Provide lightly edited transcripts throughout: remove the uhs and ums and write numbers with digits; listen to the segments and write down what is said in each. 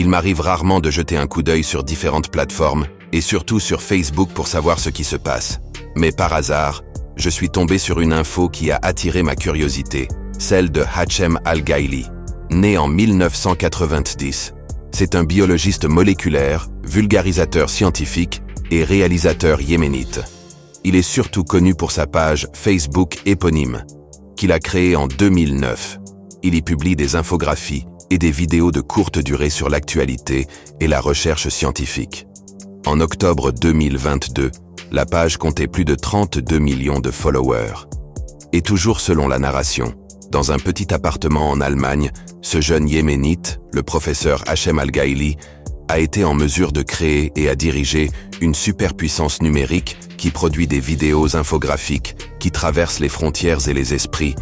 Il m'arrive rarement de jeter un coup d'œil sur différentes plateformes, et surtout sur Facebook pour savoir ce qui se passe. Mais par hasard, je suis tombé sur une info qui a attiré ma curiosité, celle de Hachem Al-Ghaili, né en 1990. C'est un biologiste moléculaire, vulgarisateur scientifique et réalisateur yéménite. Il est surtout connu pour sa page Facebook éponyme, qu'il a créée en 2009. Il y publie des infographies et des vidéos de courte durée sur l'actualité et la recherche scientifique. En octobre 2022, la page comptait plus de 32 millions de followers. Et toujours selon la narration, dans un petit appartement en Allemagne, ce jeune yéménite, le professeur Hachem Al-Ghaili, a été en mesure de créer et à diriger une superpuissance numérique qui produit des vidéos infographiques qui traversent les frontières et les esprits,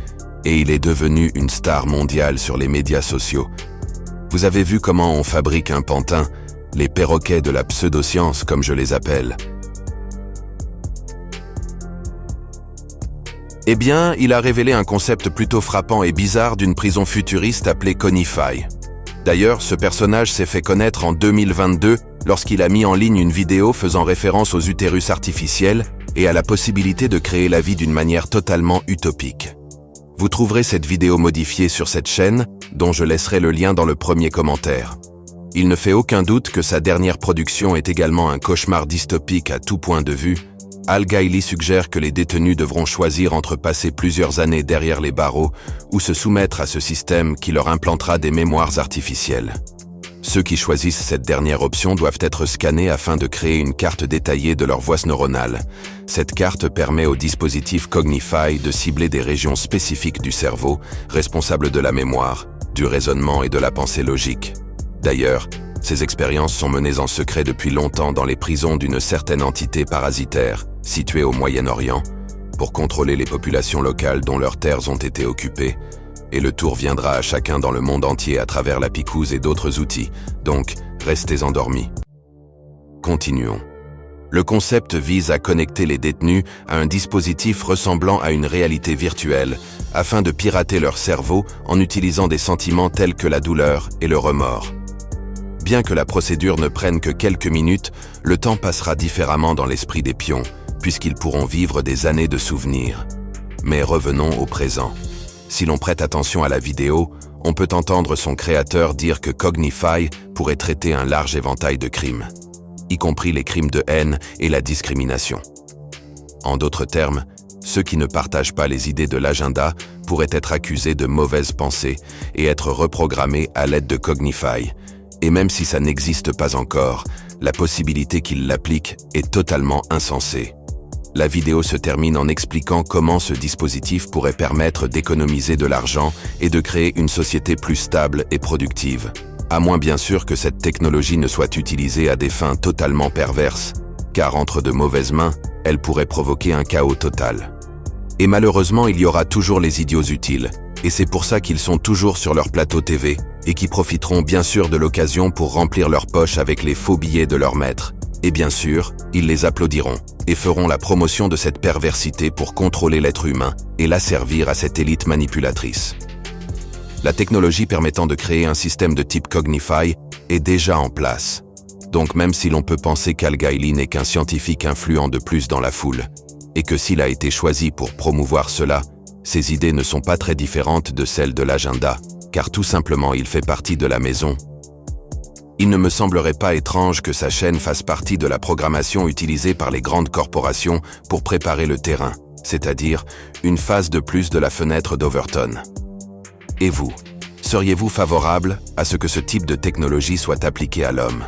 et il est devenu une star mondiale sur les médias sociaux. Vous avez vu comment on fabrique un pantin, les perroquets de la pseudoscience comme je les appelle. Eh bien, il a révélé un concept plutôt frappant et bizarre d'une prison futuriste appelée Conify. D'ailleurs, ce personnage s'est fait connaître en 2022 lorsqu'il a mis en ligne une vidéo faisant référence aux utérus artificiels et à la possibilité de créer la vie d'une manière totalement utopique. Vous trouverez cette vidéo modifiée sur cette chaîne, dont je laisserai le lien dans le premier commentaire. Il ne fait aucun doute que sa dernière production est également un cauchemar dystopique à tout point de vue. Al-Ghaili suggère que les détenus devront choisir entre passer plusieurs années derrière les barreaux ou se soumettre à ce système qui leur implantera des mémoires artificielles. Ceux qui choisissent cette dernière option doivent être scannés afin de créer une carte détaillée de leur voie neuronale. Cette carte permet au dispositif Cognify de cibler des régions spécifiques du cerveau, responsables de la mémoire, du raisonnement et de la pensée logique. D'ailleurs, ces expériences sont menées en secret depuis longtemps dans les prisons d'une certaine entité parasitaire, située au Moyen-Orient, pour contrôler les populations locales dont leurs terres ont été occupées, et le tour viendra à chacun dans le monde entier à travers la picouse et d'autres outils, donc restez endormis. Continuons. Le concept vise à connecter les détenus à un dispositif ressemblant à une réalité virtuelle, afin de pirater leur cerveau en utilisant des sentiments tels que la douleur et le remords. Bien que la procédure ne prenne que quelques minutes, le temps passera différemment dans l'esprit des pions, puisqu'ils pourront vivre des années de souvenirs. Mais revenons au présent. Si l'on prête attention à la vidéo, on peut entendre son créateur dire que Cognify pourrait traiter un large éventail de crimes, y compris les crimes de haine et la discrimination. En d'autres termes, ceux qui ne partagent pas les idées de l'agenda pourraient être accusés de mauvaises pensées et être reprogrammés à l'aide de Cognify. Et même si ça n'existe pas encore, la possibilité qu'il l'applique est totalement insensée. La vidéo se termine en expliquant comment ce dispositif pourrait permettre d'économiser de l'argent et de créer une société plus stable et productive. À moins bien sûr que cette technologie ne soit utilisée à des fins totalement perverses, car entre de mauvaises mains, elle pourrait provoquer un chaos total. Et malheureusement, il y aura toujours les idiots utiles, et c'est pour ça qu'ils sont toujours sur leur plateau TV, et qui profiteront bien sûr de l'occasion pour remplir leurs poches avec les faux billets de leur maître. Et bien sûr, ils les applaudiront, et feront la promotion de cette perversité pour contrôler l'être humain et l'asservir à cette élite manipulatrice. La technologie permettant de créer un système de type Cognify est déjà en place. Donc même si l'on peut penser qu'Al-Ghaili n'est qu'un scientifique influent de plus dans la foule, et que s'il a été choisi pour promouvoir cela, ses idées ne sont pas très différentes de celles de l'agenda, car tout simplement il fait partie de la maison. Il ne me semblerait pas étrange que sa chaîne fasse partie de la programmation utilisée par les grandes corporations pour préparer le terrain, c'est-à-dire une phase de plus de la fenêtre d'Overton. Et vous, seriez-vous favorable à ce que ce type de technologie soit appliqué à l'homme ?